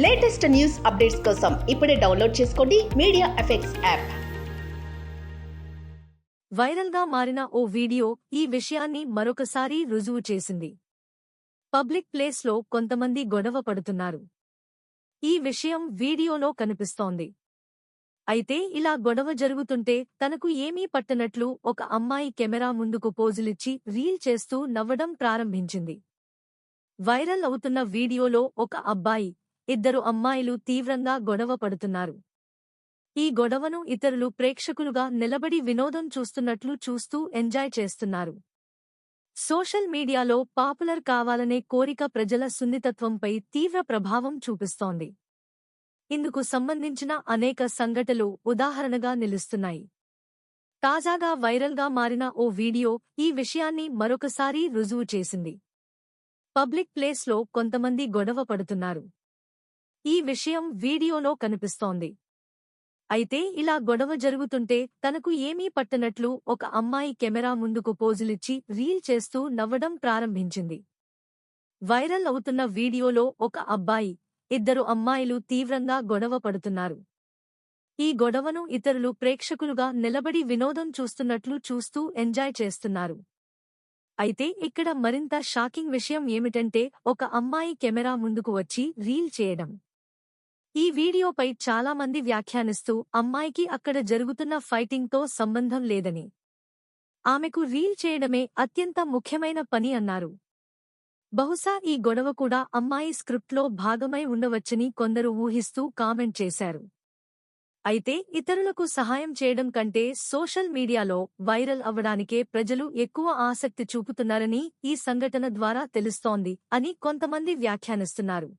Latest news updates కోసం ఇప్పుడే download చేసుకోండి మీడియా ఎఫెక్ట్స్ యాప్. వైరల్గా మారిన ఓ వీడియో ఈ విషయాన్ని మరొకసారి రుజువు చేసింది. పబ్లిక్ ప్లేస్లో కొంతమంది గొడవ పడుతున్నారు. ఈ విషయం వీడియోలో కనిపిస్తోంది. అయితే ఇలా గొడవ జరుగుతుంటే తనకు ఏమీ పట్టనట్లు ఒక అమ్మాయి కెమెరా ముందుకు పోజులిచ్చి రీల్ చేస్తూ నవ్వడం ప్రారంభించింది. వైరల్ అవుతున్న వీడియోలో ఒక అబ్బాయి, ఇద్దరు అమ్మాయిలు తీవ్రంగా గొడవ పడుతున్నారు. ఈ గొడవను ఇతరులు ప్రేక్షకులుగా నిలబడి వినోదం చూస్తున్నట్లు చూస్తూ ఎంజాయ్ చేస్తున్నారు. సోషల్ మీడియాలో పాపులర్ కావాలనే కోరిక ప్రజల సున్నితత్వంపై తీవ్ర ప్రభావం చూపిస్తోంది. ఇందుకు సంబంధించిన అనేక సంఘటనలు ఉదాహరణగా నిలుస్తున్నాయి. తాజాగా వైరల్గా మారిన ఓ వీడియో ఈ విషయాన్ని మరొకసారి రుజువు చేసింది. పబ్లిక్ ప్లేస్లో కొంతమంది గొడవ పడుతున్నారు. ఈ విషయం వీడియోలో కనిపిస్తోంది. అయితే ఇలా గొడవ జరుగుతుంటే తనకు ఏమీ పట్టనట్లు ఒక అమ్మాయి కెమెరా ముందుకు పోజులిచ్చి రీల్ చేస్తూ నవ్వడం ప్రారంభించింది. వైరల్ అవుతున్న వీడియోలో ఒక అబ్బాయి, ఇద్దరు అమ్మాయిలు తీవ్రంగా గొడవ పడుతున్నారు. ఈ గొడవను ఇతరులు ప్రేక్షకులుగా నిలబడి వినోదం చూస్తున్నట్లు చూస్తూ ఎంజాయ్ చేస్తున్నారు. అయితే ఇక్కడ మరింత షాకింగ్ విషయం ఏమిటంటే ఒక అమ్మాయి కెమెరా ముందుకు వచ్చి రీల్ చేయడం. ఈ వీడియోపై చాలామంది వ్యాఖ్యానిస్తూ అమ్మాయికి అక్కడ జరుగుతున్న ఫైటింగ్తో సంబంధం లేదని, ఆమెకు రీల్ చేయడమే అత్యంత ముఖ్యమైన పని అన్నారు. బహుశా ఈ గొడవ కూడా అమ్మాయి స్క్రిప్ట్లో భాగమై ఉండవచ్చని కొందరు ఊహిస్తూ కామెంట్ చేశారు. అయితే ఇతరులకు సహాయం చేయడం కంటే సోషల్ మీడియాలో వైరల్ అవ్వడానికే ప్రజలు ఎక్కువ ఆసక్తి చూపుతున్నారని ఈ సంఘటన ద్వారా తెలుస్తోంది అని కొంతమంది వ్యాఖ్యానిస్తున్నారు.